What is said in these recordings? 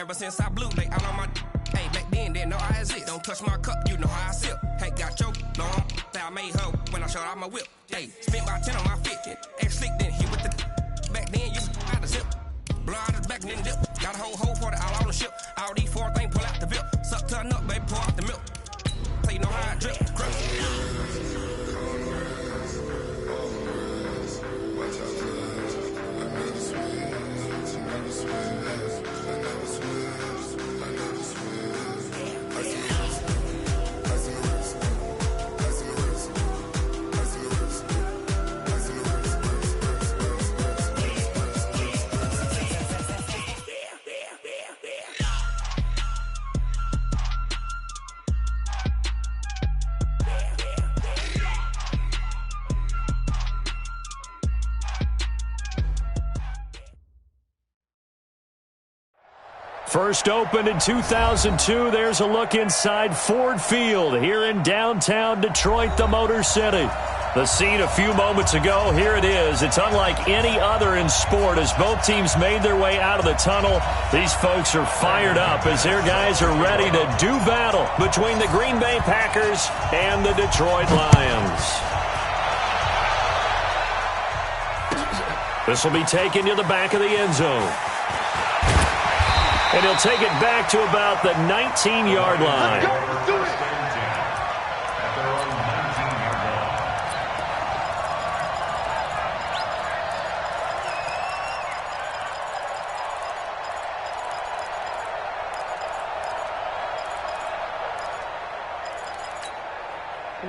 ever since I blew, they all on my. Hey, back then, didn't know I exist. Don't touch my cup, you know how I sip. Hey, got your long, I made her when I showed out my whip. Hey, spent about 10 on my fit. Ex-slick, then hit with the. Back then, you out the zip. Blow out his back, then dip. Got a whole for the all on the ship. All these 4 things, pull out the VIP. Suck to a nut, baby, pour out the milk. So you know how I drip. First opened in 2002, there's a look inside Ford Field here in downtown Detroit, the Motor City. The scene a few moments ago, here it is. It's unlike any other in sport as both teams made their way out of the tunnel. These folks are fired up as their guys are ready to do battle between the Green Bay Packers and the Detroit Lions. This will be taken to the back of the end zone. And he'll take it back to about the 19-yard line.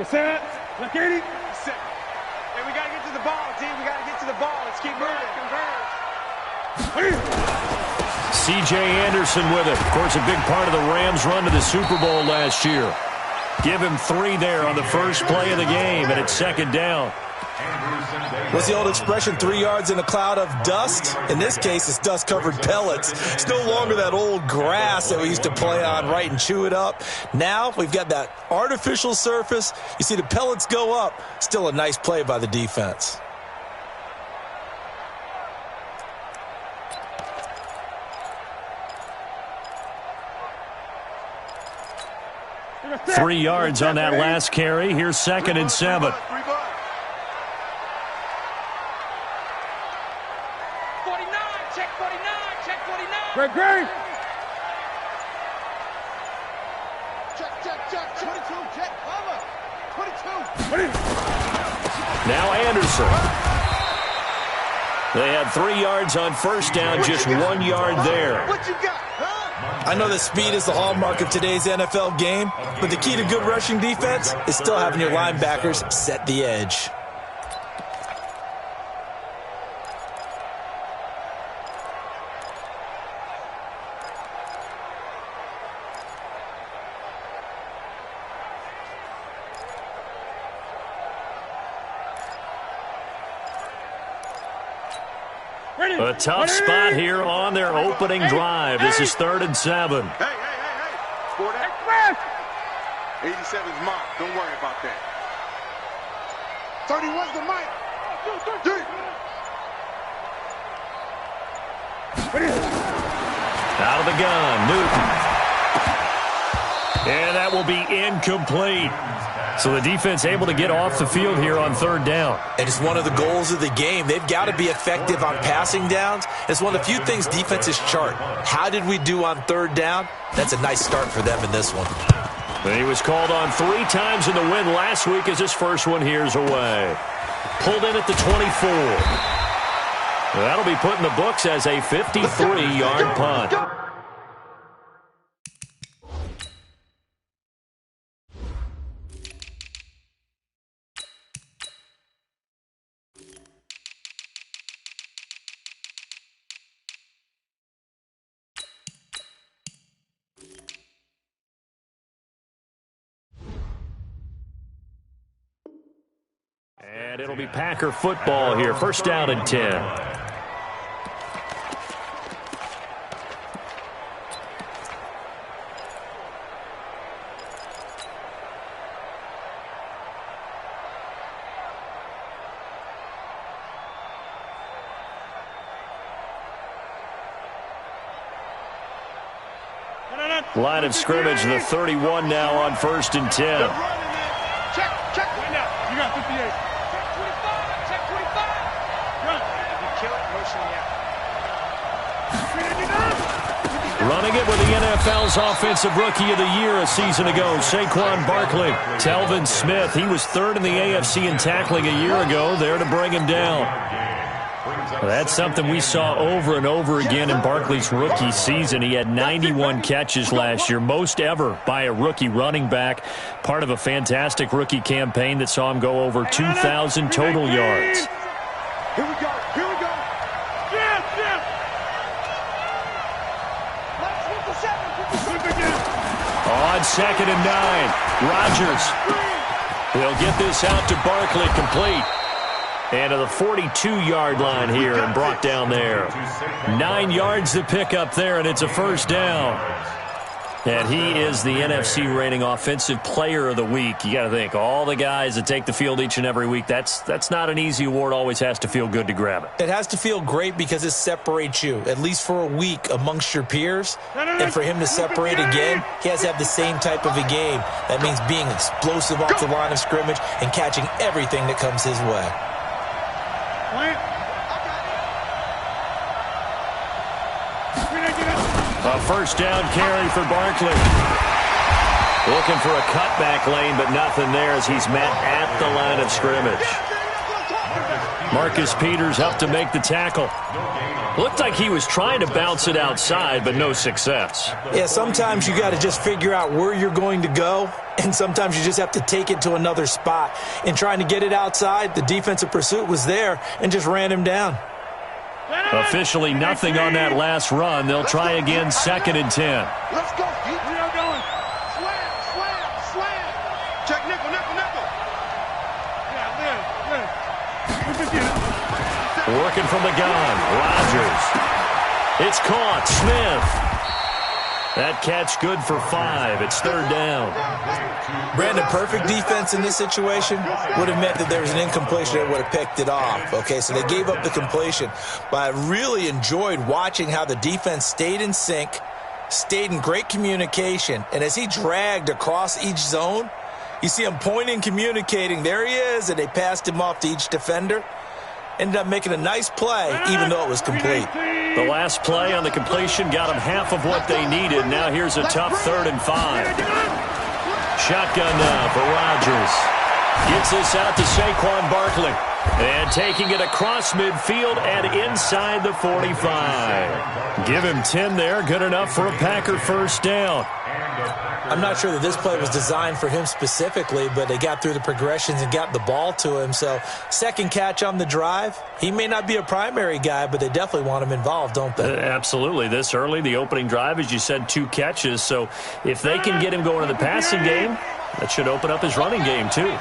Set. Look, 80. Set. Hey, we got to get to the ball, team. We got to get to the ball. Let's keep moving. C.J. Anderson with it. Of course, a big part of the Rams' run to the Super Bowl last year. Give him 3 there on the first play of the game, and it's second down. What's the old expression, 3 yards in a cloud of dust? In this case, it's dust-covered pellets. It's no longer that old grass that we used to play on, right, and chew it up. Now we've got that artificial surface. You see the pellets go up. Still a nice play by the defense. Three yards on that last carry. Here's 2nd and 7. 49, check 49, check 49. Great, great. Check, 22, check, cover. 22. Now Anderson. They had 3 yards on first down, just 1 yard there. What you got? I know that speed is the hallmark of today's NFL game, but the key to good rushing defense is still having your linebackers set the edge. A tough spot here on their opening drive. This is 3rd and 7. Hey. For that. 87's mark. Don't worry about that. 31's the mic. Out of the gun, Newton. And that will be incomplete. So the defense able to get off the field here on 3rd down. And it's one of the goals of the game. They've got to be effective on passing downs. It's one of the few things defenses chart. How did we do on 3rd down? That's a nice start for them in this one. And he was called on 3 times in the win last week as his first one here's away. Pulled in at the 24. That'll be put in the books as a 53-yard punt. And it'll be Packer football here. First down and 10. Line of scrimmage, the 31 now on 1st and 10. Check right now. You got 58. Check 25. Check 25. Run. You kill it, motion Running it with the NFL's Offensive Rookie of the Year a season ago, Saquon Barkley. Telvin Smith, he was 3rd in the AFC in tackling a year ago, there to bring him down. That's something we saw over and over again in Barkley's rookie season. He had 91 catches last year, most ever by a rookie running back, part of a fantastic rookie campaign that saw him go over 2,000 total yards. Here we go. Here we go. Yes, yes. On 2nd and 9, Rodgers. He'll get this out to Barkley, complete. And to the 42-yard line here and brought down there. 9 yards to pick up there, and it's a 1st down. And he is the NFC reigning Offensive Player of the Week. You got to think, all the guys that take the field each and every week, that's not an easy award. Always has to feel good to grab it. It has to feel great because it separates you, at least for a week, amongst your peers. And for him to separate again, he has to have the same type of a game. That means being explosive off the line of scrimmage and catching everything that comes his way. A 1st down carry for Barkley. Looking for a cutback lane, but nothing there as he's met at the line of scrimmage. Marcus Peters up to make the tackle. Looked like he was trying to bounce it outside, but no success. Yeah, sometimes you got to just figure out where you're going to go, and sometimes you just have to take it to another spot. In trying to get it outside, the defensive pursuit was there and just ran him down. Officially nothing on that last run. They'll try again 2nd and 10. Let's go, Pete. We are going. Slam, slam, slam. Check nickel, nickel, nickel. Yeah, live. Working from the gun. Rodgers. It's caught. Smith. That catch good for 5. It's 3rd down. Brandon, perfect defense in this situation would have meant that there was an incompletion that would have picked it off. Okay, so they gave up the completion. But I really enjoyed watching how the defense stayed in sync, stayed in great communication. And as he dragged across each zone, you see him pointing, communicating. There he is, and they passed him off to each defender. Ended up making a nice play, even though it was complete. The last play on the completion got them half of what they needed. Now here's a tough 3rd and 5. Shotgun now for Rodgers. Gets this out to Saquon Barkley. And taking it across midfield and inside the 45. Give him 10 there. Good enough for a Packer 1st down. I'm not sure that this play was designed for him specifically, but they got through the progressions and got the ball to him. So 2nd catch on the drive. He may not be a primary guy, but they definitely want him involved, don't they? Absolutely. This early, the opening drive, as you said, 2 catches. So if they can get him going in the passing game, that should open up his running game too.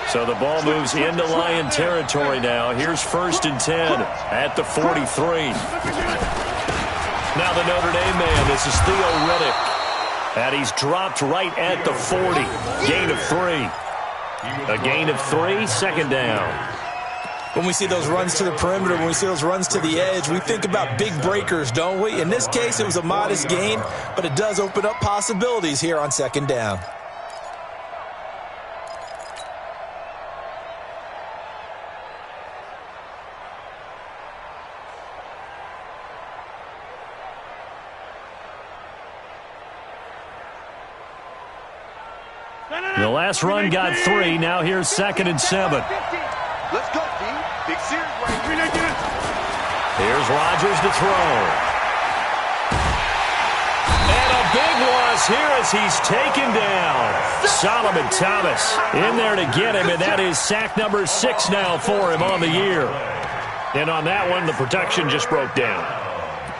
So the ball moves into Lion territory now. Here's 1st and 10 at the 43. Now the Notre Dame man, this is Theo Riddick. And he's dropped right at the 40. Gain of 3. A gain of 3, 2nd down. When we see those runs to the perimeter, when we see those runs to the edge, we think about big breakers, don't we? In this case, it was a modest gain, but it does open up possibilities here on 2nd down. The last run got 3. Now here's 2nd and 7. Let's go, D. Big series right here. Here's Rodgers to throw. And a big loss here as he's taken down. Solomon Thomas in there to get him, and that is sack number 6 now for him on the year. And on that one, the protection just broke down.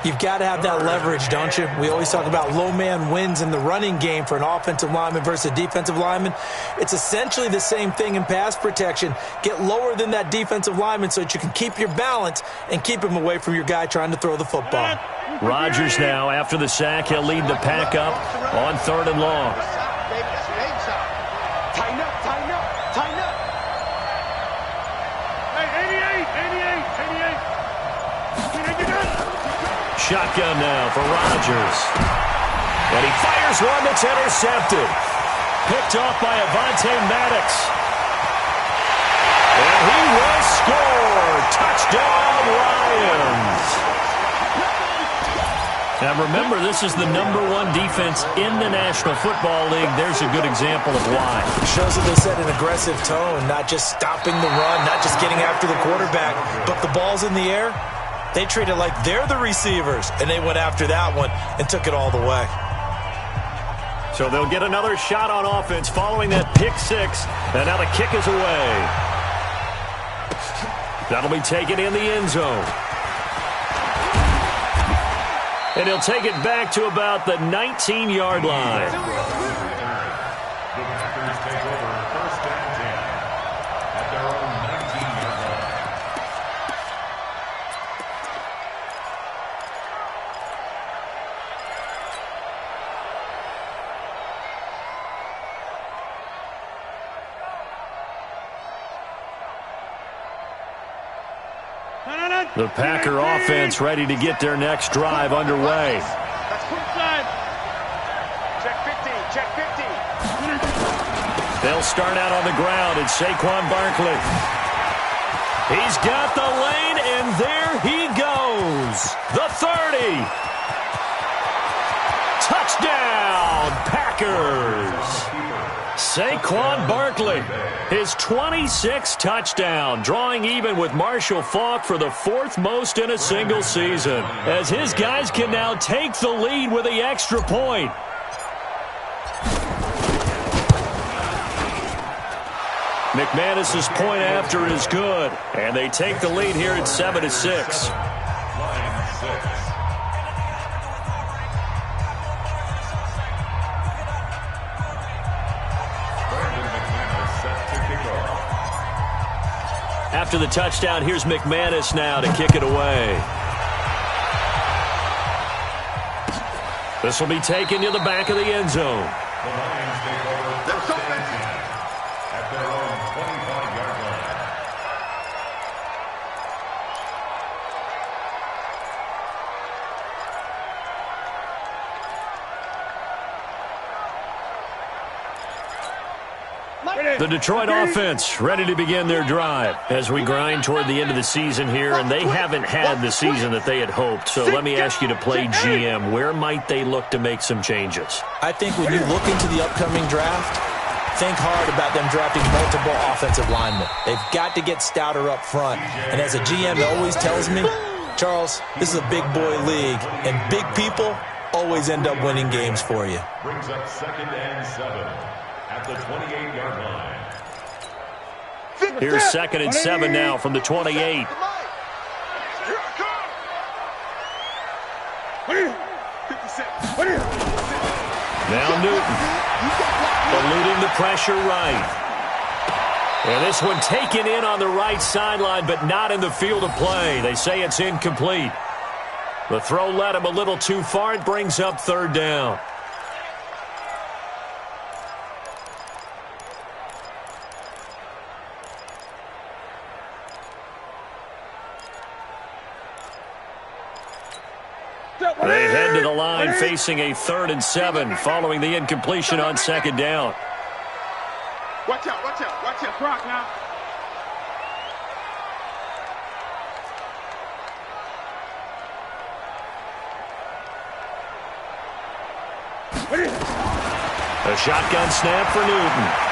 You've got to have that leverage, don't you? We always talk about low man wins in the running game for an offensive lineman versus a defensive lineman. It's essentially the same thing in pass protection. Get lower than that defensive lineman so that you can keep your balance and keep him away from your guy trying to throw the football. Rodgers now, after the sack, he'll lead the pack up on 3rd and long. Tighten up, tighten up, tighten up. Hey, 88. Shotgun now for Rodgers. And he fires one that's intercepted. Picked off by Avonte Maddox. And he will score. Touchdown, Lions. Now remember, this is the #1 defense in the National Football League. There's a good example of why. Shows that they set an aggressive tone, not just stopping the run, not just getting after the quarterback, but the ball's in the air. They treat it like they're the receivers, and they went after that one and took it all the way. So they'll get another shot on offense following that pick six, and now the kick is away. That'll be taken in the end zone. And he'll take it back to about the 19-yard line. The Packers take over first and 10 at their own 19-yard line. The Packer offense ready to get their next drive underway. That's quick side. Check 50. Check 50. They'll start out on the ground. It's Saquon Barkley. He's got the lane, and there he goes. The 30. Touchdown, Packers. Saquon Barkley, his 26th touchdown, drawing even with Marshall Faulk for the 4th most in a single season, as his guys can now take the lead with the extra point. McManus's point after is good, and they take the lead here at 7-6. After the touchdown, here's McManus now to kick it away. This will be taken to the back of the end zone. The Lions take over first and 10 at their own 25-yard line. The Detroit offense ready to begin their drive as we grind toward the end of the season here, and they haven't had the season that they had hoped. So let me ask you to play GM. Where might they look to make some changes? I think when you look into the upcoming draft, think hard about them drafting multiple offensive linemen. They've got to get stouter up front. And as a GM always tells me, Charles, this is a big boy league, and big people always end up winning games for you. Brings up 2nd and 7 at the 28-yard line. Here's 2nd and 7 now from the 28. Now Newton, eluding the pressure right. And this one taken in on the right sideline, but not in the field of play. They say it's incomplete. The throw led him a little too far. It brings up 3rd down. They head to the line facing a 3rd and 7 following the incompletion on 2nd down. Watch out, watch out, watch out, Brock now. A shotgun snap for Newton.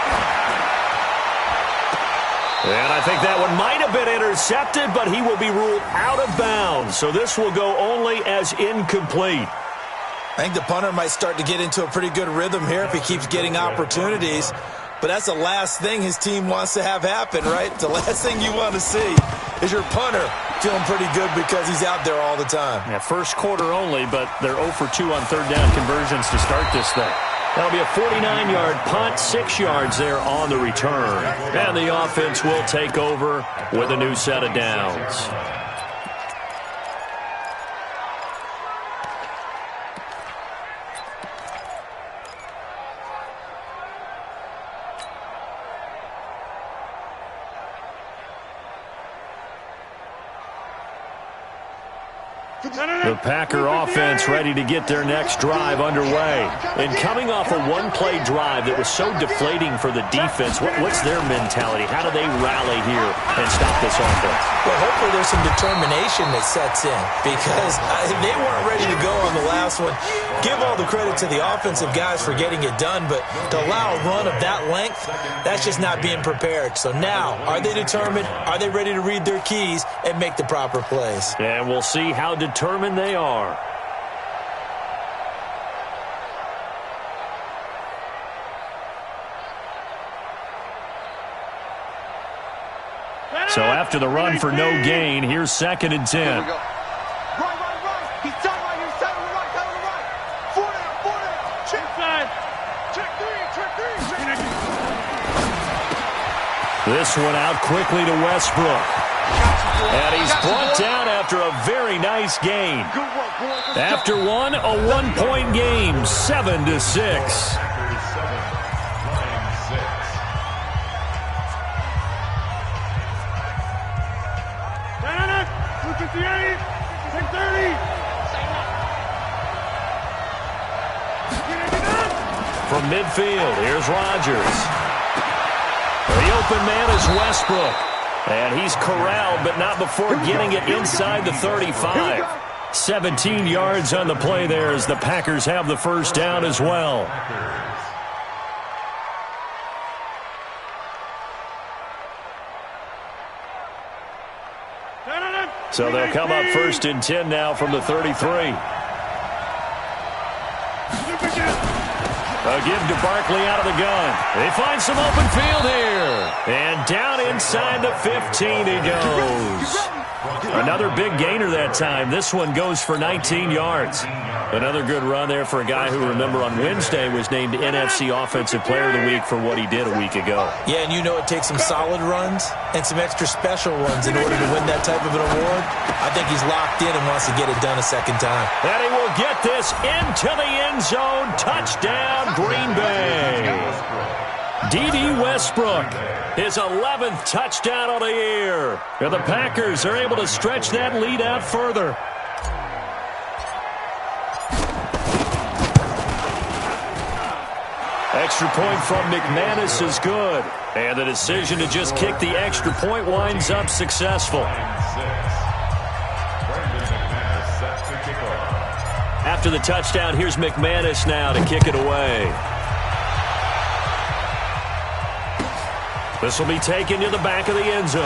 And I think that one might have been intercepted, but he will be ruled out of bounds. So this will go only as incomplete. I think the punter might start to get into a pretty good rhythm here if he keeps getting opportunities. But that's the last thing his team wants to have happen, right? The last thing you want to see is your punter feeling pretty good because he's out there all the time. Yeah, first quarter only, but they're 0 for 2 on 3rd down conversions to start this thing. That'll be a 49-yard punt, 6 yards there on the return. And the offense will take over with a new set of downs. The Packer offense ready to get their next drive underway. And coming off a one-play drive that was so deflating for the defense, what's their mentality? How do they rally here and stop this offense? Well, hopefully there's some determination that sets in because they weren't ready to go on the last one. Give all the credit to the offensive guys for getting it done, but to allow a run of that length, that's just not being prepared. So now, are they determined? Are they ready to read their keys and make the proper plays? And we'll see how determined they are. So after the run for no gain, here's 2nd and 10. Right. He's tight right here. Tight on the right. Tight on the right. 4 down. Check side. Check three. This one out quickly to Westbrook. And he's brought down after a very nice gain. After one, a one-point game, 7-6. From midfield, here's Rodgers. The open man is Westbrook. And he's corralled, but not before getting it inside the 35. 17 yards on the play there as the Packers have the first down as well. So they'll come up 1st and 10 now from the 33. A give to Barkley out of the gun. They find some open field here. And down inside the 15 he goes. Another big gainer that time. This one goes for 19 yards. Another good run there for a guy who, remember, on Wednesday was named NFC Offensive Player of the Week for what he did a week ago. Yeah, and you know it takes some solid runs and some extra special ones in order to win that type of an award. I think he's locked in and wants to get it done a second time. And he will get this into the end zone. Touchdown, Green Bay. D.D. Westbrook, his 11th touchdown of the year. And the Packers are able to stretch that lead out further. Extra point from McManus is good. And the decision to just kick the extra point winds up successful. After the touchdown, here's McManus now to kick it away. This will be taken to the back of the end zone.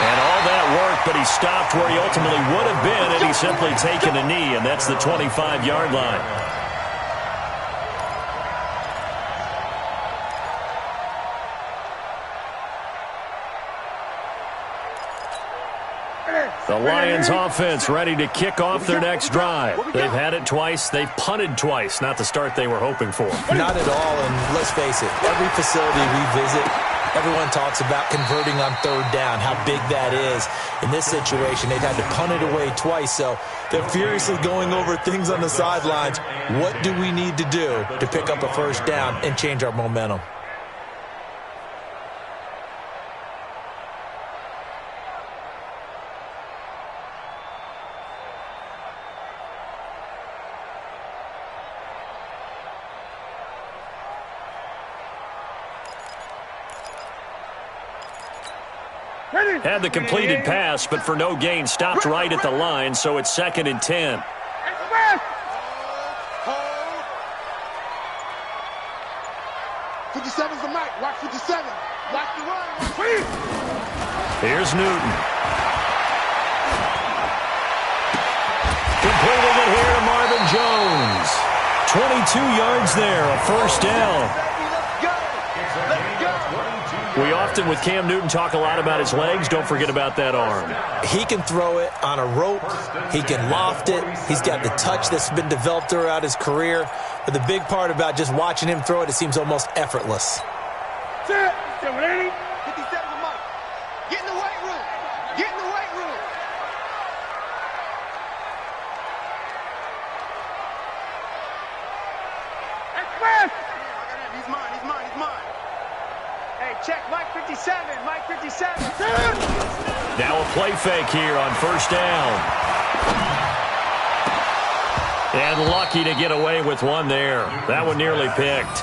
And all that work, but he stopped where he ultimately would have been, and he's simply taken a knee, and that's the 25-yard line. The Lions offense ready to kick off their next drive. They've had it twice. They've punted twice. Not the start they were hoping for. Not at all, and let's face it, every facility we visit, everyone talks about converting on 3rd down, how big that is. In this situation, they've had to punt it away twice, so they're furiously going over things on the sidelines. What do we need to do to pick up a 1st down and change our momentum? Had the completed pass, but for no gain, stopped right at the line, so it's 2nd and 10. Hold. 57's the mic. Watch 57. Watch the run. Please. Here's Newton. Completing it here to Marvin Jones. 22 yards there, a 1st down. We often, with Cam Newton, talk a lot about his legs. Don't forget about that arm. He can throw it on a rope. He can loft it. He's got the touch that's been developed throughout his career. But the big part about just watching him throw it, it seems almost effortless. 57's the mic. Get in the weight room. Get in the weight room. He's mine. He's mine. He's mine. Hey, check Mike 57. Mike 57. Now a play fake here on first down. And lucky to get away with one there. That one nearly picked.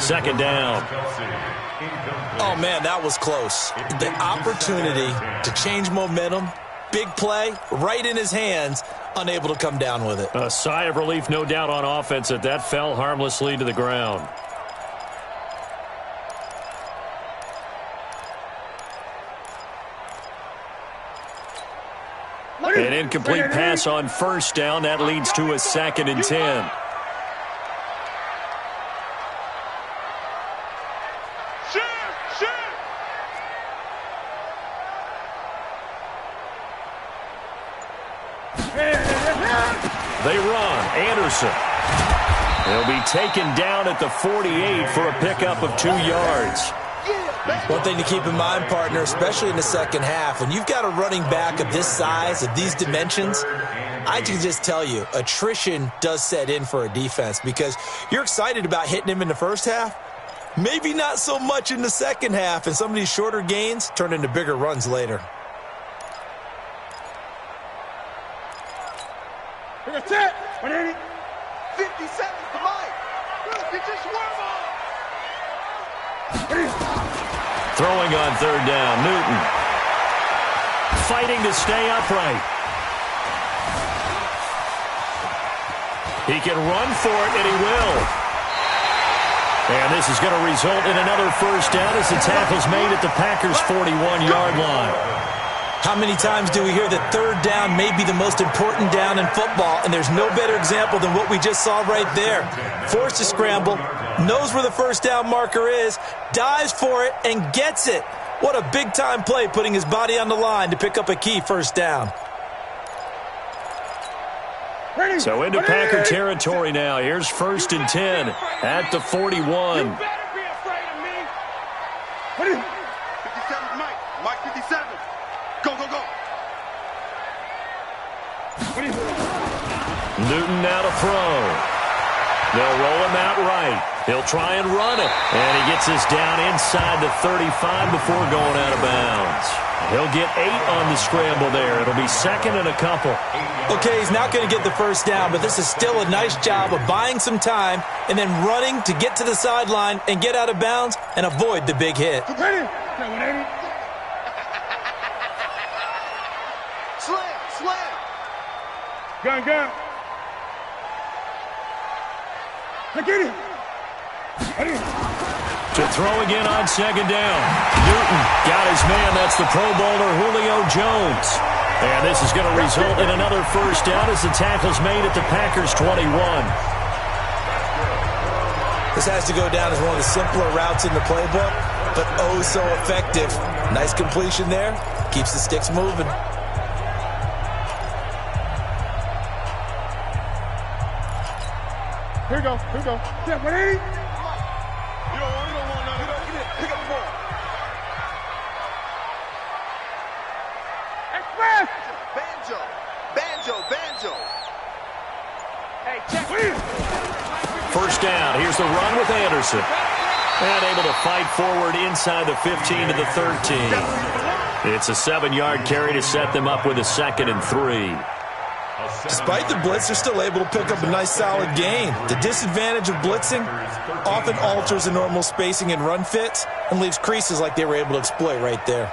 Second down. Oh, man, that was close. The opportunity to change momentum, big play, right in his hands, unable to come down with it. A sigh of relief, no doubt, on offense that fell harmlessly to the ground. An incomplete pass on first down. That leads to a 2nd and 10. They run. Anderson. He'll be taken down at the 48 for a pickup of 2 yards. One thing to keep in mind, partner, especially in the second half, when you've got a running back of this size, of these dimensions, I can just tell you, attrition does set in for a defense because you're excited about hitting him in the first half, maybe not so much in the second half, and some of these shorter gains turn into bigger runs later. That's it. 50 seconds to Mike. You just warm up. Throwing on third down, Newton. Fighting to stay upright. He can run for it, and he will. And this is going to result in another first down as the tackle's made at the Packers' 41-yard line. How many times do we hear that third down may be the most important down in football, and there's no better example than what we just saw right there. Forced to scramble, knows where the first down marker is, dives for it, and gets it. What a big-time play, putting his body on the line to pick up a key first down. So into Packer territory now. Here's 1st and 10 at the 41. You better be afraid of me. 57, Mike. Mike 57. Go, go, go. Newton now to throw. They'll roll him out right. He'll try and run it. And he gets this down inside the 35 before going out of bounds. He'll get 8 on the scramble there. It'll be 2nd and a couple. Okay, he's not going to get the first down, but this is still a nice job of buying some time and then running to get to the sideline and get out of bounds and avoid the big hit. Slam. Gun. Get it. To throw again on 2nd down. Newton got his man. That's the Pro Bowler Julio Jones. And this is going to result in another first down as the tackle's made at the Packers' 21. This has to go down as one of the simpler routes in the playbook, but oh so effective. Nice completion there. Keeps the sticks moving. Here we go. Yeah, 180. You don't want none of that. Pick up the ball. Express. Banjo. Hey, check. First down. Here's the run with Anderson. And able to fight forward inside the 15 to the 13. It's a 7-yard carry to set them up with a 2nd and 3. Despite the blitz, they're still able to pick up a nice solid gain. The disadvantage of blitzing often alters the normal spacing and run fits and leaves creases like they were able to exploit right there.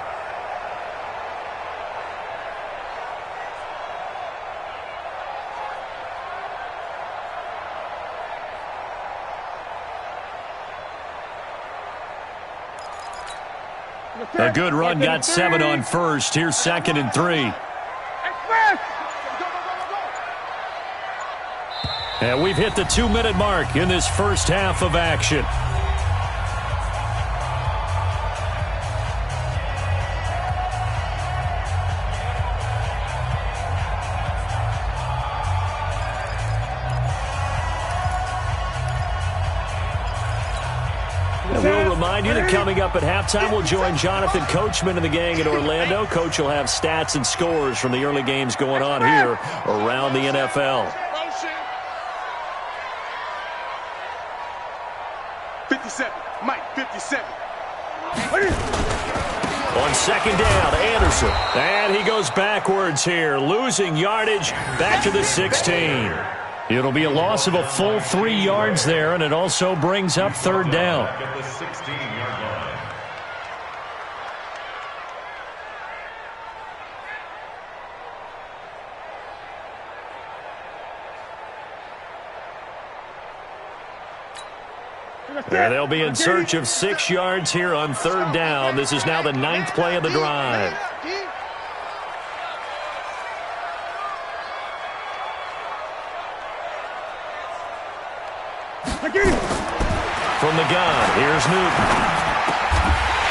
A good run got 7 on first. Here's 2nd and 3. And we've hit the 2-minute mark in this first half of action. And we'll remind you that coming up at halftime, we'll join Jonathan Coachman and the gang in Orlando. Coach will have stats and scores from the early games going on here around the NFL. 57. Mike, 57. On second down, Anderson. And he goes backwards here, losing yardage back to the 16. It'll be a loss of a full 3 yards there, and it also brings up third down. At the 16-yard line. And they'll be in search of 6 yards here on third down. This is now the 9th play of the drive. From the gun, here's Newton.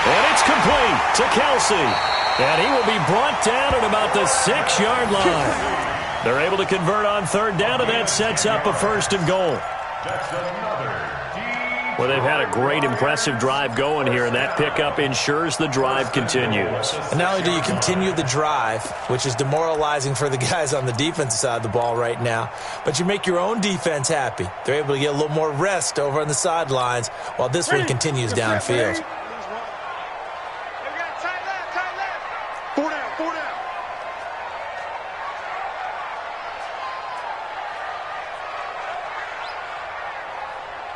And it's complete to Kelsey. And he will be brought down at about the 6-yard line. They're able to convert on third down, and that sets up a first and goal. That's another. Well, they've had a great, impressive drive going here, and that pickup ensures the drive continues. And not only do you continue the drive, which is demoralizing for the guys on the defensive side of the ball right now, but you make your own defense happy. They're able to get a little more rest over on the sidelines while this one continues downfield. Four down.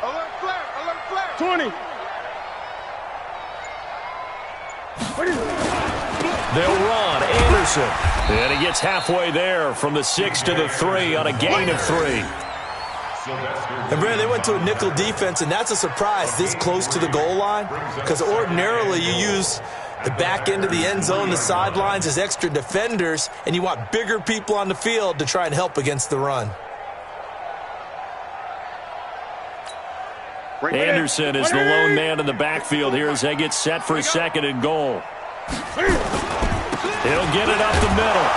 Alert flare. 20. They'll run. Anderson. And he gets halfway there from the 6 to the 3 on a gain of 3. And Brandon, they went to a nickel defense, and that's a surprise this close to the goal line, because ordinarily you use the back end of the end zone, the sidelines as extra defenders, and you want bigger people on the field to try and help against the run. Anderson is the lone man in the backfield here as they get set for a second and goal. He'll get it up the middle.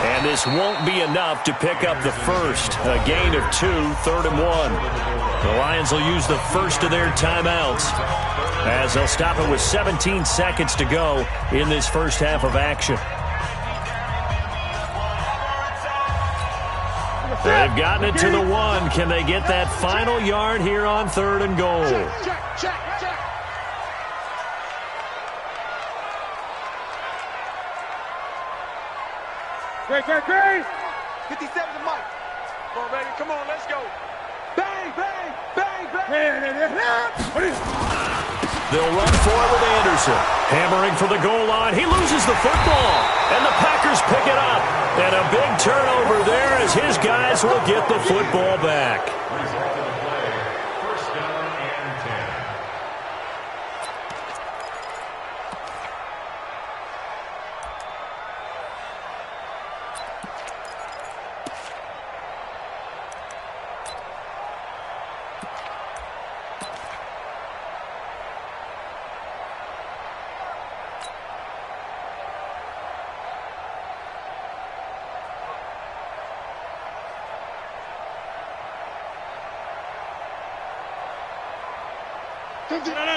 And this won't be enough to pick up the first. A gain of 2, 3rd and 1. The Lions will use the first of their timeouts as they'll stop it with 17 seconds to go in this first half of action. They've gotten it to the 1. Can they get that final yard here on 3rd and goal? Check. Great. 57 to Mike. Come on, baby. Come on, let's go. Bang. They'll run for it with Anderson. Hammering for the goal line. He loses the football. And the Packers pick it up. And a big turnover there as his guys will get the football back. Result of the play, first down and 10.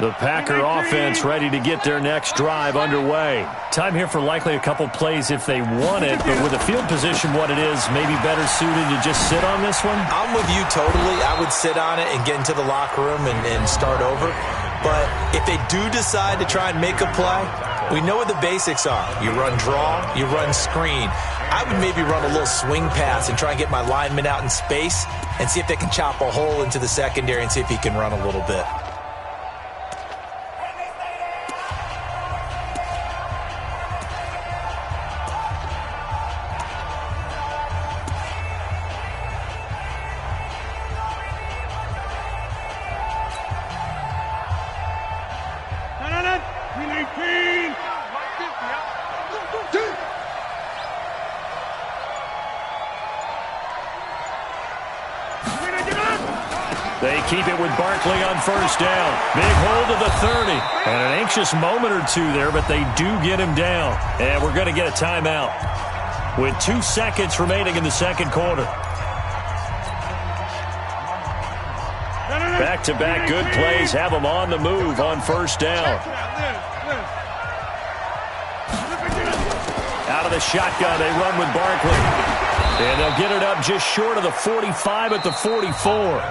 The Packer offense ready to get their next drive underway. Time here for likely a couple plays if they want it, but with the field position what it is, maybe better suited to just sit on this one? I'm with you totally. I would sit on it and get into the locker room and start over. But if they do decide to try and make a play, we know what the basics are. You run draw, you run screen. I would maybe run a little swing pass and try and get my lineman out in space and see if they can chop a hole into the secondary and see if he can run a little bit. They keep it with Barkley on first down. Big hold of the 30. And an anxious moment or two there, but they do get him down. And we're going to get a timeout with 2 seconds remaining in the second quarter. Back-to-back good plays have them on the move on first down. Out of the shotgun, they run with Barkley. And they'll get it up just short of the 45 at the 44.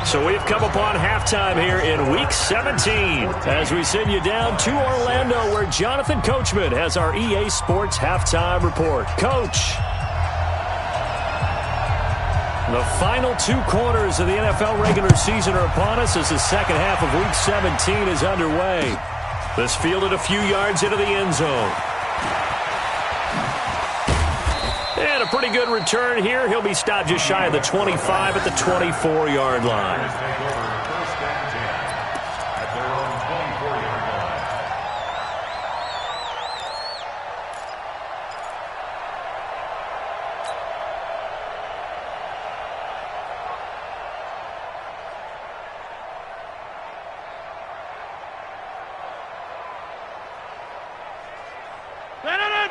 So we've come upon halftime here in Week 17 as we send you down to Orlando where Jonathan Coachman has our EA Sports Halftime Report. Coach. The final 2 quarters of the NFL regular season are upon us as the second half of Week 17 is underway. This fielded a few yards into the end zone. And a pretty good return here. He'll be stopped just shy of the 25 at the 24-yard line.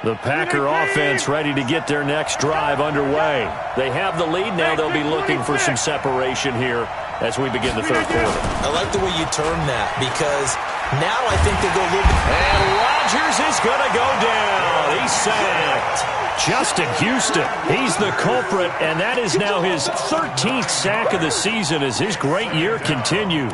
The Packer offense ready to get their next drive underway. They have the lead now. They'll be looking for some separation here as we begin the third quarter. I like the way you term that because now I think they go a little bit. And Rodgers is going to go down. He's sacked. Justin Houston, he's the culprit, and that is now his 13th sack of the season as his great year continues.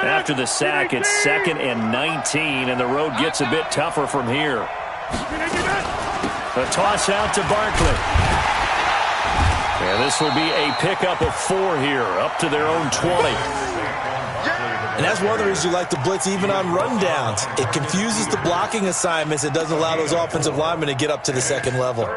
After the sack, it's 2nd and 19, and the road gets a bit tougher from here. A toss out to Barkley. And this will be a pickup of 4 here, up to their own 20. And that's one of the reasons you like to blitz even on rundowns. It confuses the blocking assignments. It doesn't allow those offensive linemen to get up to the second level.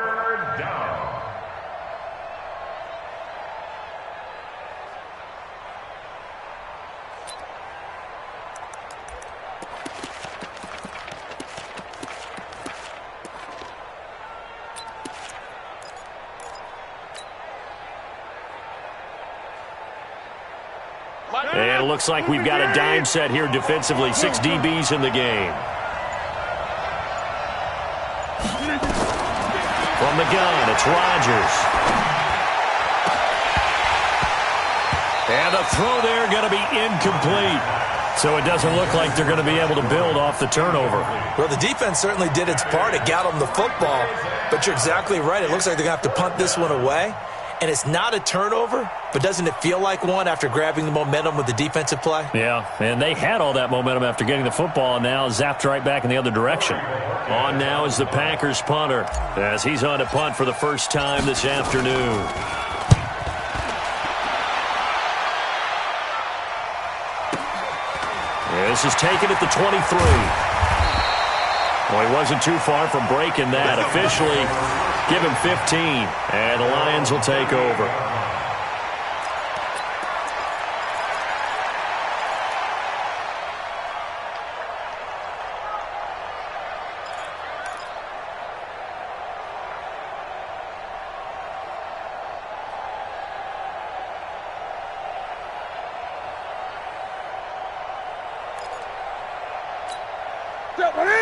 And it looks like we've got a dime set here defensively. 6 DBs in the game. From the gun, it's Rodgers. And the throw there going to be incomplete. So it doesn't look like they're going to be able to build off the turnover. Well, the defense certainly did its part. It got them the football. But you're exactly right. It looks like they're going to have to punt this one away. And it's not a turnover, but doesn't it feel like one after grabbing the momentum with the defensive play? Yeah, and they had all that momentum after getting the football, and now zapped right back in the other direction. On now is the Packers punter, as he's on to punt for the first time this afternoon. This is taken at the 23. Well, he wasn't too far from breaking that. Officially, give him 15, and the Lions will take over.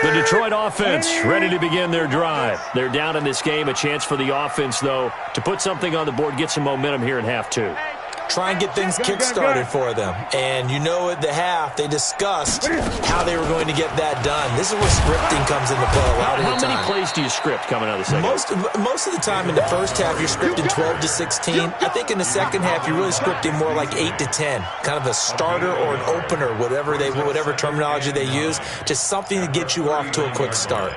The Detroit offense ready to begin their drive. They're down in this game. A chance for the offense, though, to put something on the board, get some momentum here in half 2. Try and get things kick-started for them. And you know at the half, they discussed how they were going to get that done. This is where scripting comes into play a lot of the time. How many plays do you script coming out of the second? Most of the time in the first half, you're scripting 12 to 16. I think in the second half, you're really scripting more like 8 to 10. Kind of a starter or an opener, whatever terminology they use. Just something to get you off to a quick start.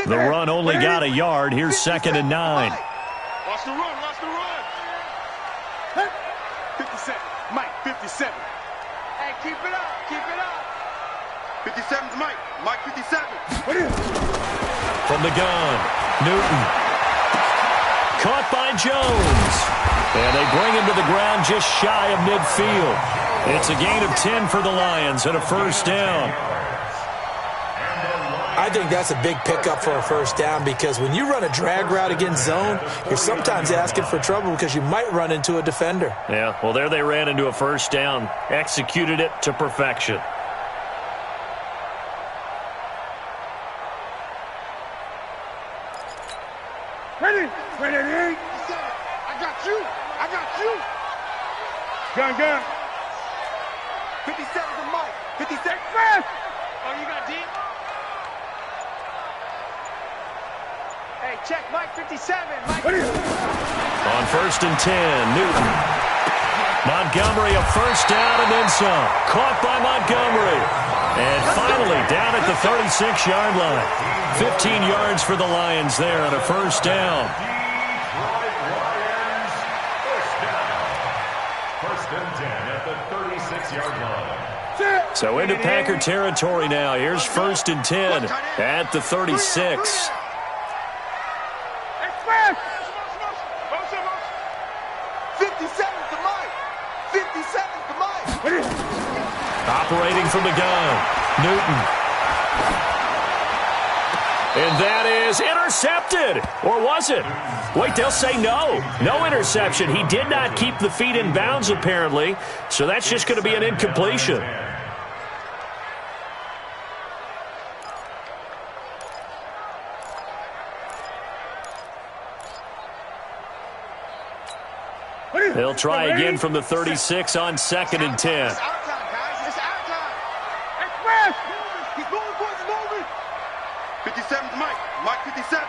The run only got a yard. Here's 2nd and 9. Watch the run, watch the run. Hey, 57, Mike, 57. Hey, keep it up, keep it up. 57's Mike, Mike 57. From the gun, Newton. Caught by Jones. And they bring him to the ground just shy of midfield. It's a gain of 10 for the Lions and a first down. I I think that's a big pickup for a first down because when you run a drag route against zone, you're sometimes asking for trouble because you might run into a defender. Yeah, well, there they ran into a first down. Executed it to perfection. Ready? Ready? I got you. I got you. Gun. 57 to Mike. 57 fast. Oh, you got deep? Hey, check Mike 57. Mike. On 1st and 10, Newton. Montgomery a first down and then some. Caught by Montgomery. And finally down at the 36-yard line. 15 yards for the Lions there on a first down. First and 10 at the 36-yard line. So into Packer territory now. Here's 1st and 10 at the 36. 57 to Mike. 57 to Mike. Operating from the gun, Newton. And that is intercepted. Or was it? Wait, they'll say no. No interception. He did not keep the feet in bounds, apparently. So that's just going to be an incompletion. They'll try again from the 36 on 2nd and 10. It's our time, guys. It's our time. Express. He's moving, boys. He's moving. 57 to Mike. Mike 57.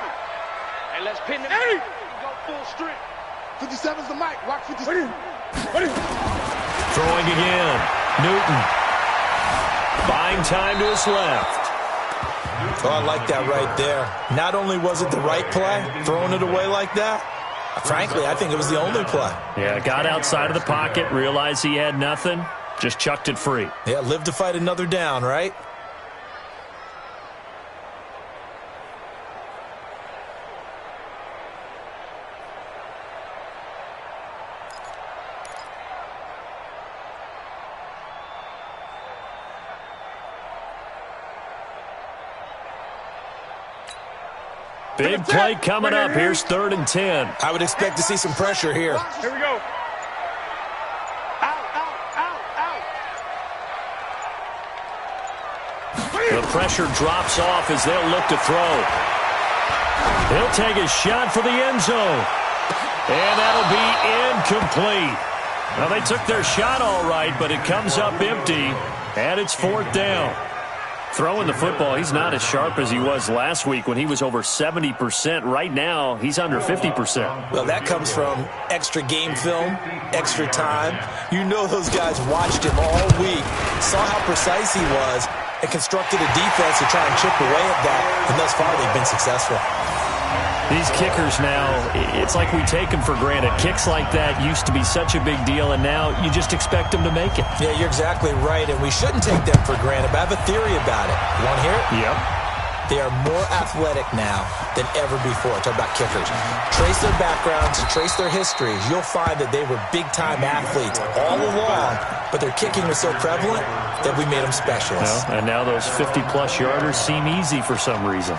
Hey, let's pin him. Hey. Go full strength. 57's to Mike. Rock 57. Throwing again. Newton. Buying time to his left. Oh, I like that right there. Not only was it the right play, throwing it away like that, frankly, I think it was the only play. Yeah, got outside of the pocket, realized he had nothing, just chucked it free. Yeah, live to fight another down, right? Big play coming up. Here's 3rd and 10. I would expect to see some pressure here. Here we go. The pressure drops off as they'll look to throw. He'll take a shot for the end zone. And that'll be incomplete. Well, they took their shot all right, but it comes up empty, and it's 4th down. Throwing the football, he's not as sharp as he was last week when he was over 70%. Right now, he's under 50%. Well, that comes from extra game film, extra time. You know those guys watched him all week, saw how precise he was, and constructed a defense to try and chip away at that. And thus far, they've been successful. These kickers now, it's like we take them for granted. Kicks like that used to be such a big deal, and now you just expect them to make it. Yeah, you're exactly right, and we shouldn't take them for granted, but I have a theory about it. You want to hear it? Yep. They are more athletic now than ever before. Talk about kickers. Trace their backgrounds, trace their histories. You'll find that they were big-time athletes all along, but their kicking was so prevalent that we made them specialists. Well, and now those 50-plus yarders seem easy for some reason.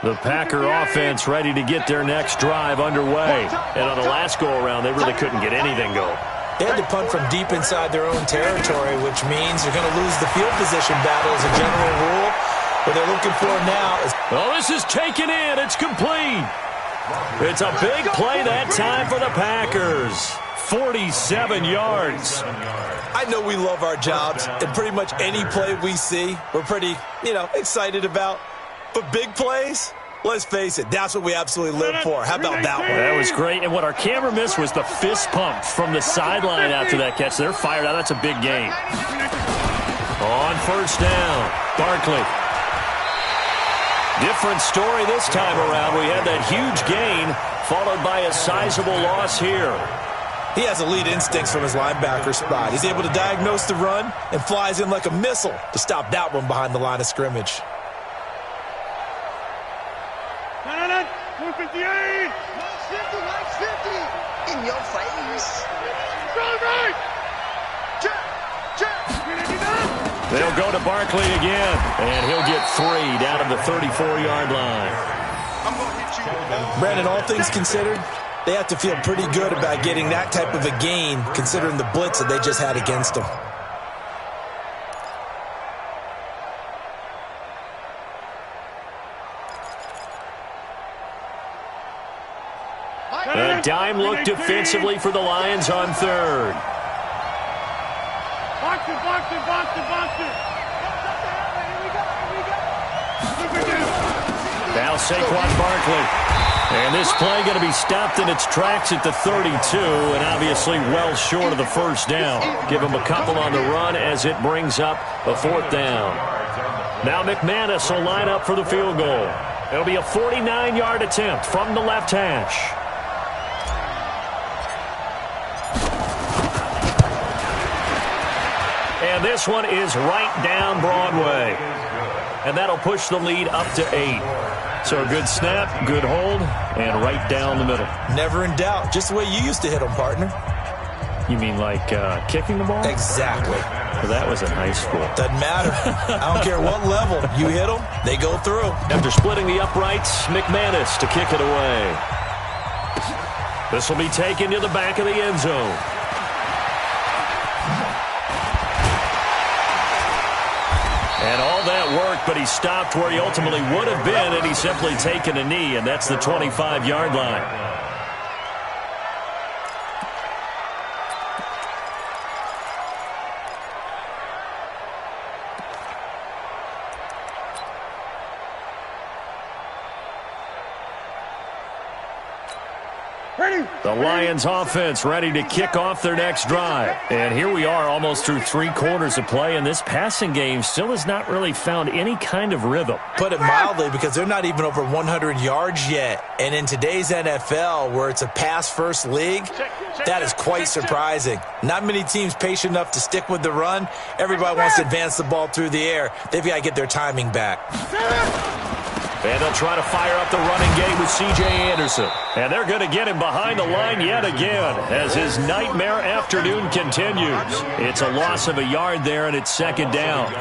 The Packer offense ready to get their next drive underway. And on the last go-around, they really couldn't get anything going. They had to punt from deep inside their own territory, which means they're going to lose the field position battle as a general rule. What they're looking for now is... Oh, this is taken in. It's complete. It's a big play that time for the Packers. 47 yards. I know we love our jobs, and pretty much any play we see, we're pretty, excited about. But big plays, let's face it, that's what we absolutely live for. How about that one? That was great. And what our camera missed was the fist pump from the sideline after that catch. They're fired out. That's a big gain. On 1st down, Barkley. Different story this time around. We had that huge gain followed by a sizable loss here. He has elite instincts from his linebacker spot. He's able to diagnose the run and flies in like a missile to stop that one behind the line of scrimmage. 158! 150! In your face! Right! Check! They'll go to Barkley again, and he'll get 3 down to the 34-yard line. Brandon, all things considered, they have to feel pretty good about getting that type of a gain, considering the blitz that they just had against them. A dime look defensively for the Lions on third. Box it! Now Saquon Barkley. And this play going to be stopped in its tracks at the 32, and obviously well short of the first down. Give him a couple on the run as it brings up a 4th down. Now McManus will line up for the field goal. It'll be a 49-yard attempt from the left hash. And this one is right down Broadway. And that'll push the lead up to 8. So a good snap, good hold, and right down the middle. Never in doubt. Just the way you used to hit them, partner. You mean like kicking the ball? Exactly. Well, that was in high school. Doesn't matter. I don't care what level. You hit them, they go through. After splitting the uprights, McManus to kick it away. This will be taken to the back of the end zone. And all that worked, but he stopped where he ultimately would have been, and he's simply taken a knee, and that's the 25-yard line. The Lions offense ready to kick off their next drive. And here we are almost through 3 quarters of play, and this passing game still has not really found any kind of rhythm. Put it mildly, because they're not even over 100 yards yet. And in today's NFL, where it's a pass-first league, that is quite surprising. Not many teams patient enough to stick with the run. Everybody wants to advance the ball through the air. They've got to get their timing back. And they'll try to fire up the running game with C.J. Anderson. And they're going to get him behind the line yet again as his nightmare afternoon continues. It's a loss of a yard there, and it's 2nd down.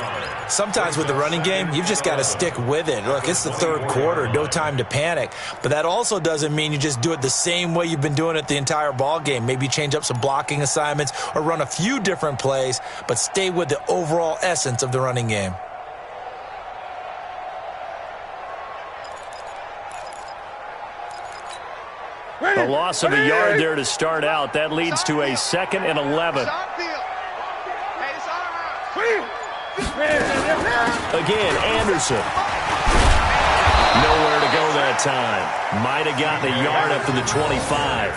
Sometimes with the running game, you've just got to stick with it. Look, it's the 3rd quarter, no time to panic. But that also doesn't mean you just do it the same way you've been doing it the entire ball game. Maybe change up some blocking assignments or run a few different plays, but stay with the overall essence of the running game. A loss of a yard there to start out. That leads to a 2nd and 11. Again, Anderson. Nowhere to go that time. Might have gotten a yard up to the 25.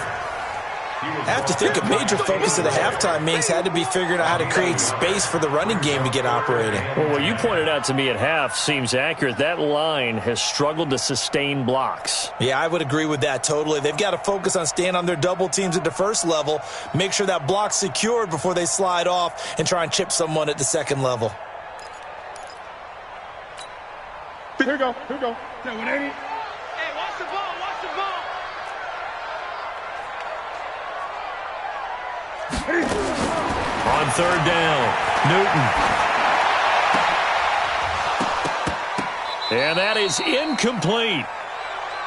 I have to think a major focus of the halftime meetings had to be figuring out how to create space for the running game to get operating. Well, what you pointed out to me at half seems accurate. That line has struggled to sustain blocks. Yeah, I would agree with that totally. They've got to focus on staying on their double teams at the first level, make sure that block's secured before they slide off and try and chip someone at the 2nd level. Here we go. 180. Hey, watch the ball. On 3rd down, Newton. And that is incomplete.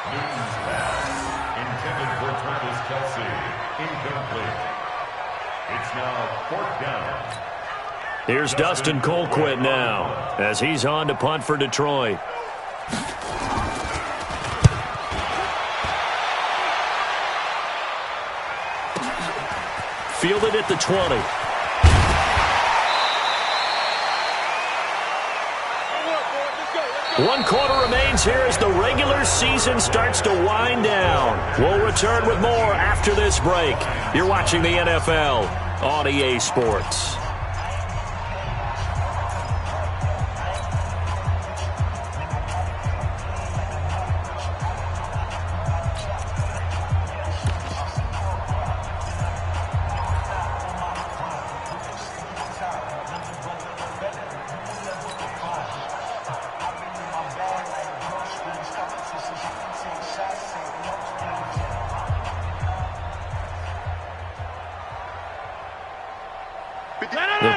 Newton's pass, intended for Travis Kelce, incomplete. It's now 4th down. Here's Dustin Colquitt now as he's on to punt for Detroit. Fielded at the 20. One quarter remains here as the regular season starts to wind down. We'll return with more after this break. You're watching the NFL on EA Sports.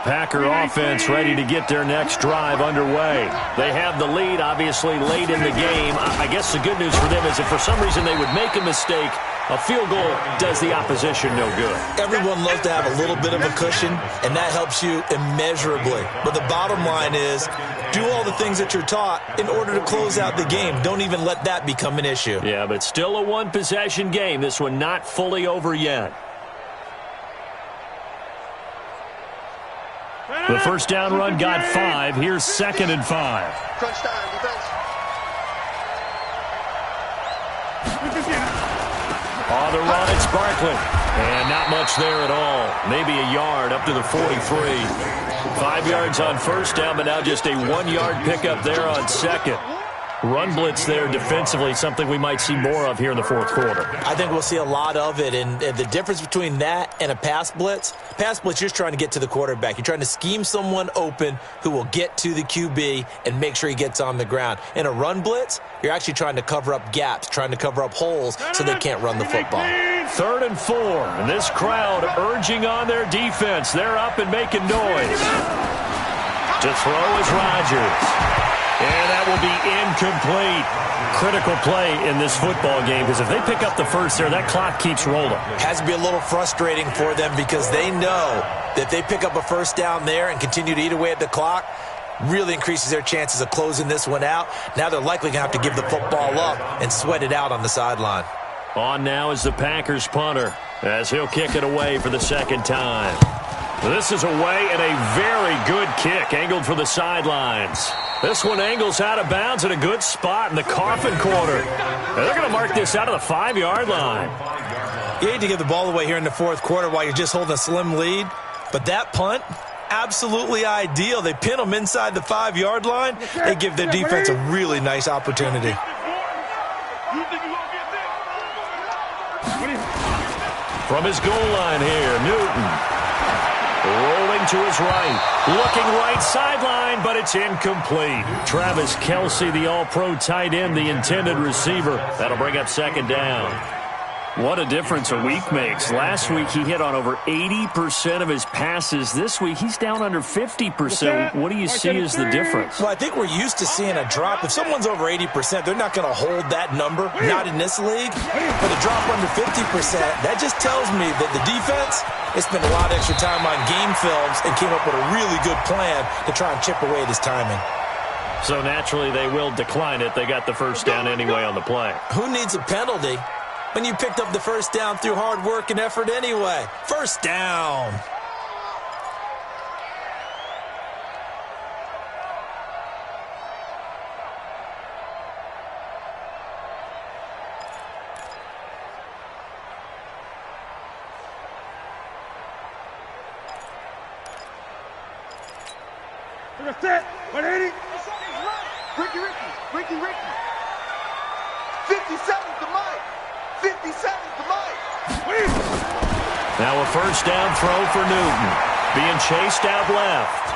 Packer offense ready to get their next drive underway. They have the lead, obviously, late in the game. I guess the good news for them is if for some reason they would make a mistake, a field goal does the opposition no good. Everyone loves to have a little bit of a cushion, and that helps you immeasurably. But the bottom line is, do all the things that you're taught in order to close out the game. Don't even let that become an issue. Yeah, but still a one-possession game. This one not fully over yet. The first down run got 5. Here's 2nd and 5. Crunch time, defense. On the run, it's Barkley. And not much there at all. Maybe a yard up to the 43. 5 yards on first down, but now just a 1-yard pickup there on second. Run blitz there defensively, something we might see more of here in the fourth quarter. I think we'll see a lot of it, and the difference between that and a pass blitz, you're just trying to get to the quarterback. You're trying to scheme someone open who will get to the QB and make sure he gets on the ground. In a run blitz, you're actually trying to cover up gaps, trying to cover up holes so they can't run the football. 3rd and 4, and this crowd urging on their defense. They're up and making noise. To throw is Rodgers. And that will be incomplete. Critical play in this football game because if they pick up the first there, that clock keeps rolling. Has to be a little frustrating for them because they know that if they pick up a first down there and continue to eat away at the clock, really increases their chances of closing this one out. Now they're likely going to have to give the football up and sweat it out on the sideline. On now is the Packers punter as he'll kick it away for the second time. This is away and a very good kick angled for the sidelines. This one angles out of bounds in a good spot in the coffin corner. And they're going to mark this out of the 5-yard line. You hate to give the ball away here in the fourth quarter while you're just holding a slim lead, but that punt, absolutely ideal. They pin them inside the 5-yard line. They give their defense a really nice opportunity. From his goal line here, Newton. Rolling to his right. Looking right sideline, but it's incomplete. Travis Kelce, the all-pro tight end, the intended receiver. That'll bring up 2nd down. What a difference a week makes. Last week he hit on over 80% of his passes. This week he's down under 50%. What do you see as the difference? Well, I think we're used to seeing a drop. If someone's over 80%, they're not going to hold that number, not in this league. But a drop under 50%, that just tells me that the defense has spent a lot of extra time on game films and came up with a really good plan to try and chip away at his timing. So naturally they will decline it. They got the first down anyway on the play. Who needs a penalty when you picked up the first down through hard work and effort anyway? First down. Set. 180. Ricky. 57's the mic. 57's the mic. Now a first down throw for Newton. Being chased out left.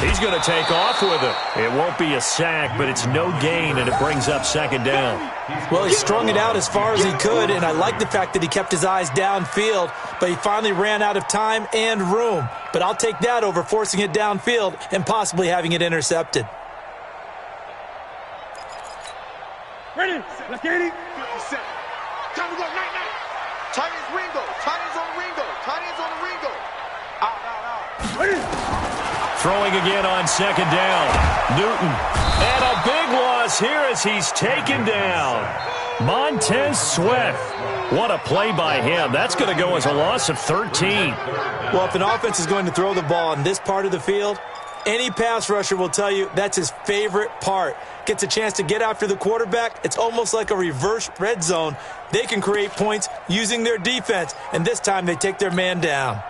He's going to take off with it. It won't be a sack, but it's no gain, and it brings up 2nd down. Well, he strung it out as far as he could, and I like the fact that he kept his eyes downfield, but he finally ran out of time and room. But I'll take that over forcing it downfield and possibly having it intercepted. Ready. Let's get it. 57. Time to go. Night. Tight ends Ringo. Tight ends on the Ringo. Tight ends on the Ringo. Out. Ready. Throwing again on 2nd down. Newton. And a big loss here as he's taken down. Montez Sweat. What a play by him. That's going to go as a loss of 13. Well, if an offense is going to throw the ball on this part of the field, any pass rusher will tell you that's his favorite part. Gets a chance to get after the quarterback. It's almost like a reverse red zone. They can create points using their defense, and this time they take their man down.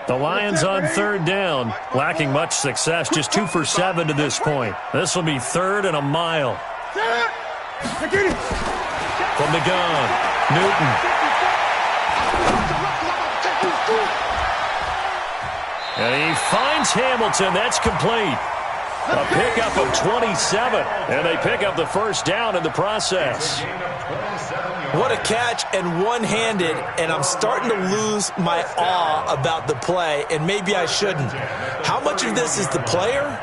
The Lions on 3rd down, lacking much success, just 2 for 7 to this point. This will be 3rd and a mile. From the gun, Newton. And he finds Hamilton. That's complete. A pickup of 27, and they pick up the first down in the process. What a catch, and one-handed, and I'm starting to lose my awe about the play, and maybe I shouldn't. How much of this is the player?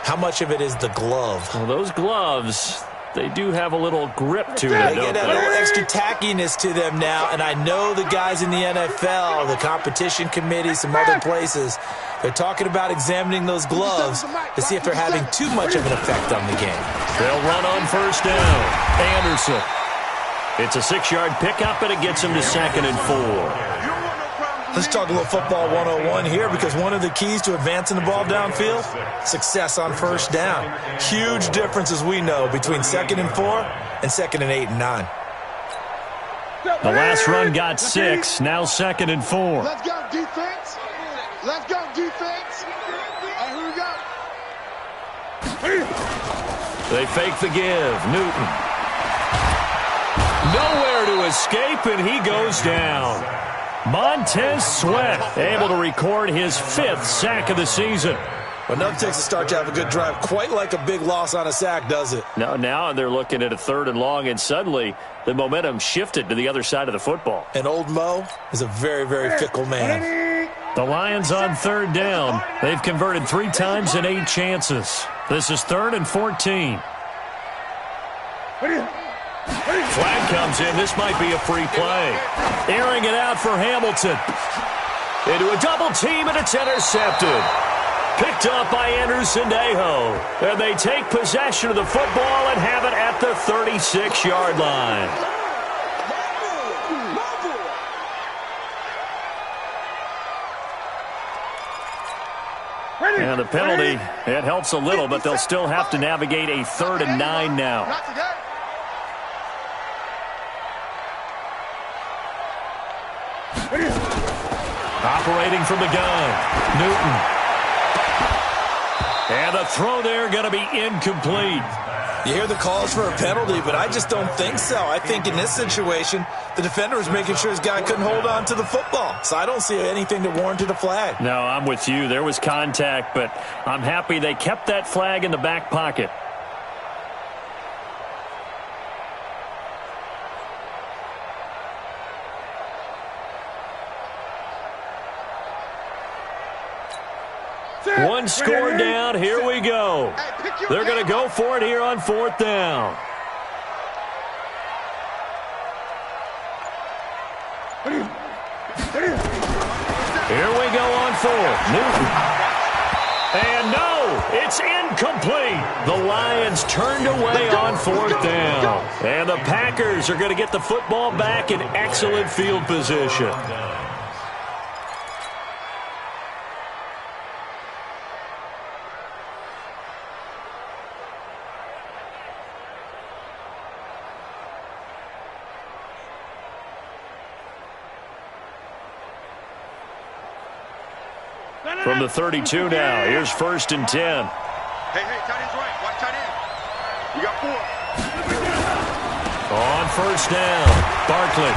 How much of it is the glove? Well, those gloves, they do have a little grip to They them, get a little extra tackiness to them now, and I know the guys in the NFL, the competition committee, some other places, they're talking about examining those gloves to see if they're having too much of an effect on the game. They'll run on first down. Anderson. It's a 6-yard pickup, and it gets him to 2nd and 4. Let's talk a little football 101 here, because one of the keys to advancing the ball downfield, success on first down. Huge difference, as we know, between 2nd and 4 and 2nd and 8 and 9. The last run got 6, now 2nd and 4. Let's go, defense. Let's go, defense. And here we go. They fake the give. Newton. Nowhere to escape, and he goes down. Montez Sweat able to record his 5th sack of the season. Well, nothing takes a start to have a good drive quite like a big loss on a sack, does it? No, now they're looking at a 3rd and long, and suddenly the momentum shifted to the other side of the football. And old Mo is a very, very fickle man. The Lions on 3rd down. They've converted 3 times in 8 chances. This is 3rd and 14. Flag comes in. This might be a free play. Airing it out for Hamilton. Into a double team, and it's intercepted. Picked up by Anderson-Dejo. And they take possession of the football and have it at the 36-yard line. And the penalty, it helps a little, but they'll still have to navigate a 3rd and 9 now. Operating from the gun, Newton. And the throw there going to be incomplete. You hear the calls for a penalty, but I just don't think so. I think in this situation, the defender was making sure his guy couldn't hold on to the football. So I don't see anything that warranted a flag. No, I'm with you. There was contact, but I'm happy they kept that flag in the back pocket. One score down. Here we go. They're going to go for it here on 4th down. Here we go on 4th. Newton. And no, it's incomplete. The Lions turned away on 4th down. And the Packers are going to get the football back in excellent field position. From the 32 now, here's 1st and 10. Hey, tight end's right. Watch tight end. You got 4. On 1st down, Barkley.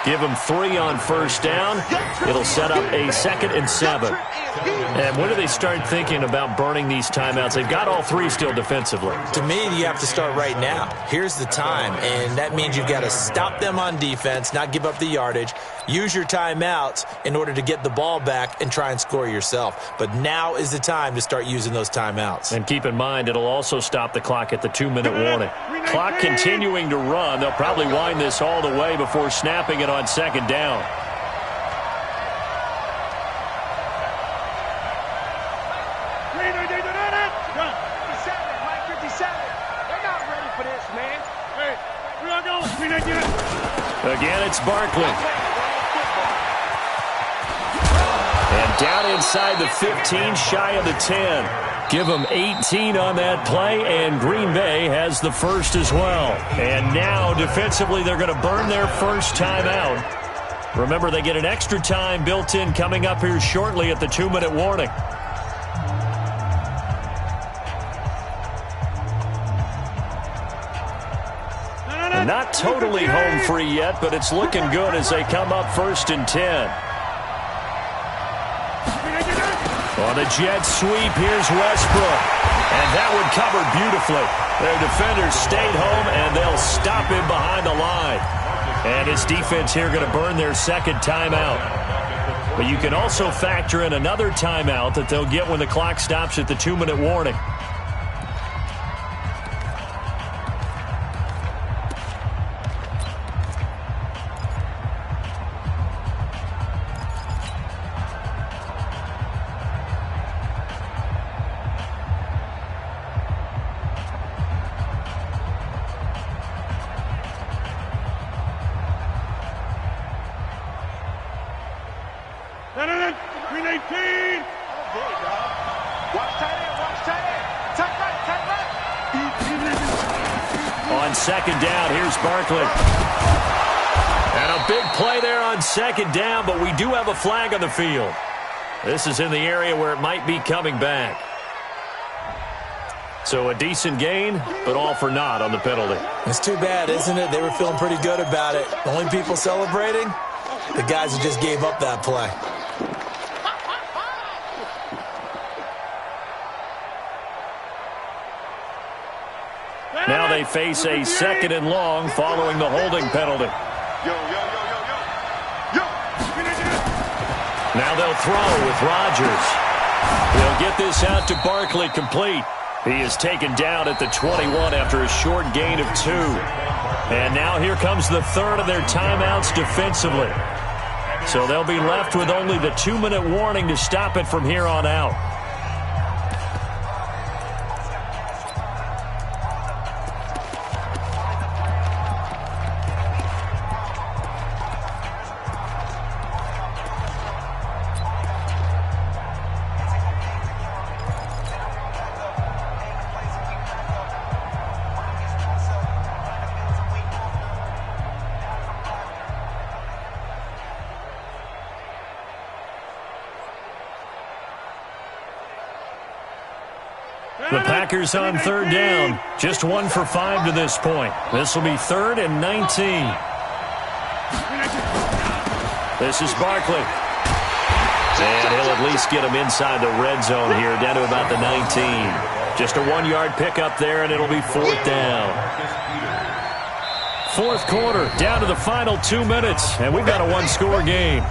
Give him 3 on 1st down. It'll set up a 2nd and 7. And when do they start thinking about burning these timeouts? They've got all 3 still defensively. To me, you have to start right now. Here's the time, and that means you've got to stop them on defense, not give up the yardage, use your timeouts in order to get the ball back and try and score yourself. But now is the time to start using those timeouts. And keep in mind, it'll also stop the clock at the 2-minute warning. Clock continuing to run. They'll probably wind this all the way before snapping it on 2nd down. Again, it's Barkley. And down inside the 15, shy of the 10. Give them 18 on that play, and Green Bay has the first as well. And now, defensively, they're going to burn their first timeout. Remember, they get an extra time built in coming up here shortly at the 2-minute warning. Not totally home free yet, but it's looking good as they come up 1st and 10. On the jet sweep, here's Westbrook. And that one covered beautifully. Their defenders stayed home, and they'll stop him behind the line. And his defense here going to burn their second timeout. But you can also factor in another timeout that they'll get when the clock stops at the 2-minute warning. On second down, here's Barkley. And a big play there on second down, but we do have a flag on the field. This is in the area where it might be coming back. So a decent gain, but all for naught on the penalty. It's too bad, isn't it? They were feeling pretty good about it. The only people celebrating, the guys who just gave up that play. Now they face a second and long following the holding penalty. Now they'll throw with Rodgers. They'll get this out to Barkley complete. He is taken down at the 21 after a short gain of 2. And now here comes the third of their timeouts defensively. So they'll be left with only the 2-minute warning to stop it from here on out. The Packers on third down. Just 1 for 5 to this point. This will be 3rd and 19. This is Barkley. And he'll at least get him inside the red zone here, down to about the 19. Just a 1-yard pickup there, and it'll be 4th down. 4th quarter, down to the final 2 minutes, and we've got a 1-score game.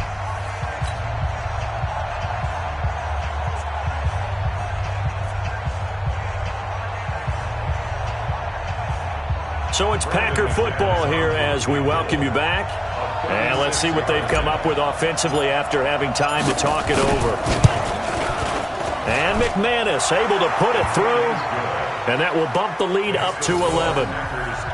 So it's Packer football here as we welcome you back. And let's see what they've come up with offensively after having time to talk it over. And McManus able to put it through. And that will bump the lead up to 11.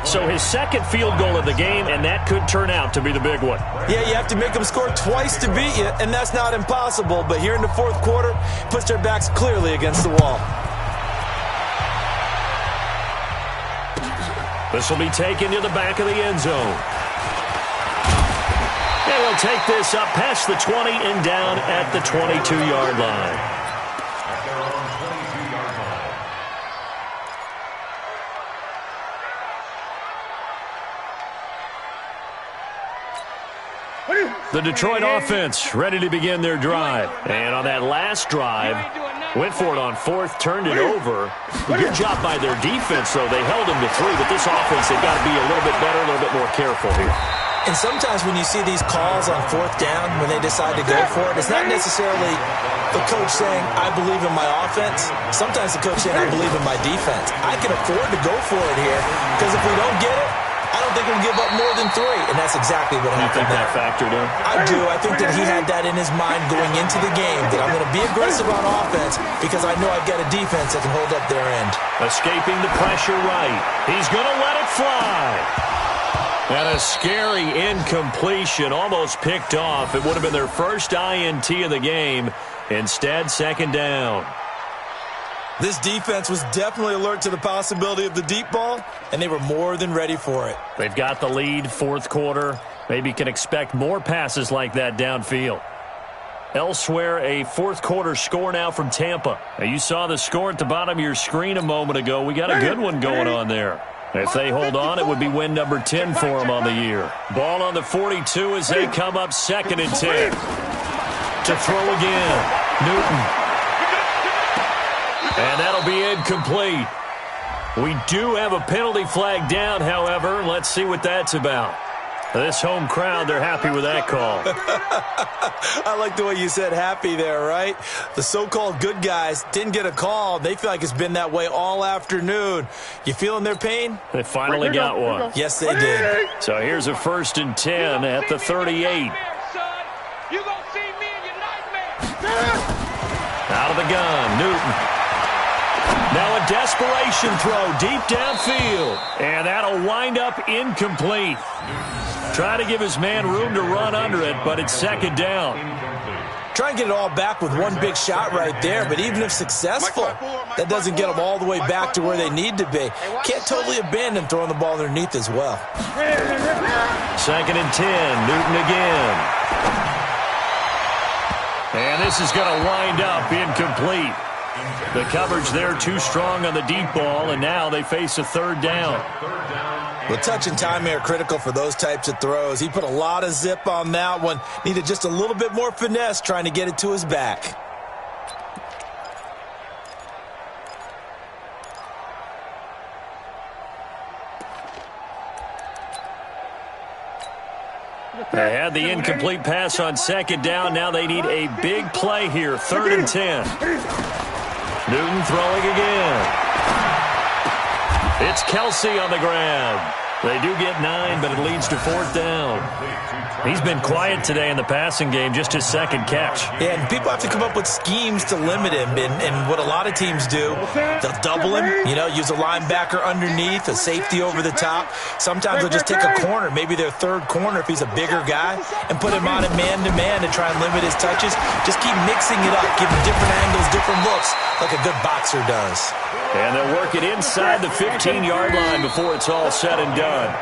So his second field goal of the game, and that could turn out to be the big one. Yeah, you have to make them score twice to beat you, and that's not impossible. But here in the 4th quarter, puts their backs clearly against the wall. This will be taken to the back of the end zone. And he'll take this up past the 20 and down at the 22-yard line. The Detroit offense ready to begin their drive. And on that last drive, went for it on 4th, turned it over. Good job by their defense, though. They held them to 3, but this offense, they've got to be a little bit better, a little bit more careful here. And sometimes when you see these calls on 4th down, when they decide to go for it, it's not necessarily the coach saying, I believe in my offense. Sometimes the coach saying, I believe in my defense. I can afford to go for it here, because if we don't get it, I don't think we'll give up more than 3, and that's exactly what happened. You think that factored in? I do. I think that he had that in his mind going into the game, that I'm going to be aggressive on offense because I know I've got a defense that can hold up their end. Escaping the pressure right. He's going to let it fly. And a scary incompletion, almost picked off. It would have been their first INT of the game. Instead, 2nd down. This defense was definitely alert to the possibility of the deep ball, and they were more than ready for it. They've got the lead, 4th quarter. Maybe can expect more passes like that downfield. Elsewhere, a 4th quarter score now from Tampa. Now, you saw the score at the bottom of your screen a moment ago. We got a good one going on there. If they hold on, it would be win number 10 for them on the year. Ball on the 42 as they come up 2nd and 10. To throw again, Newton. And that'll be incomplete. We do have a penalty flag down, however. Let's see what that's about. This home crowd, they're happy with that call. I like the way you said happy there, right? The so-called good guys didn't get a call. They feel like it's been that way all afternoon. You feeling their pain? They finally got one. Yes, they did. So here's a 1st and 10 at the 38. You gonna see me in your nightmare. Out of the gun, Newton. Now a desperation throw deep downfield. And that'll wind up incomplete. Try to give his man room to run under it, but it's 2nd down. Try and get it all back with one big shot right there, but even if successful, that doesn't get them all the way back to where they need to be. Can't totally abandon throwing the ball underneath as well. 2nd and 10, Newton again. And this is going to wind up incomplete. The coverage there too strong on the deep ball, and now they face a 3rd down. Well, touch and timing are critical for those types of throws. He put a lot of zip on that one. Needed just a little bit more finesse trying to get it to his back. They had the incomplete pass on 2nd down. Now they need a big play here. 3rd and 10. Newton throwing again. It's Kelsey on the ground. They do get 9, but it leads to 4th down. He's been quiet today in the passing game, just his 2nd catch. Yeah, and people have to come up with schemes to limit him. And what a lot of teams do, they'll double him, use a linebacker underneath, a safety over the top. Sometimes they'll just take a corner, maybe their 3rd corner if he's a bigger guy, and put him on a man-to-man to try and limit his touches. Just keep mixing it up, give him different angles, different looks, like a good boxer does. And they'll work it inside the 15-yard line before it's all said and done.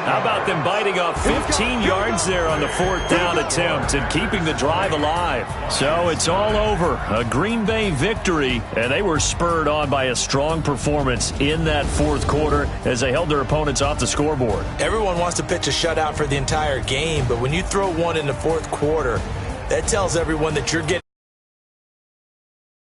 How about them biting off 15 yards there on the 4th down attempt and keeping the drive alive? So it's all over. A Green Bay victory, and they were spurred on by a strong performance in that 4th quarter as they held their opponents off the scoreboard. Everyone wants to pitch a shutout for the entire game, but when you throw one in the 4th quarter, that tells everyone that you're getting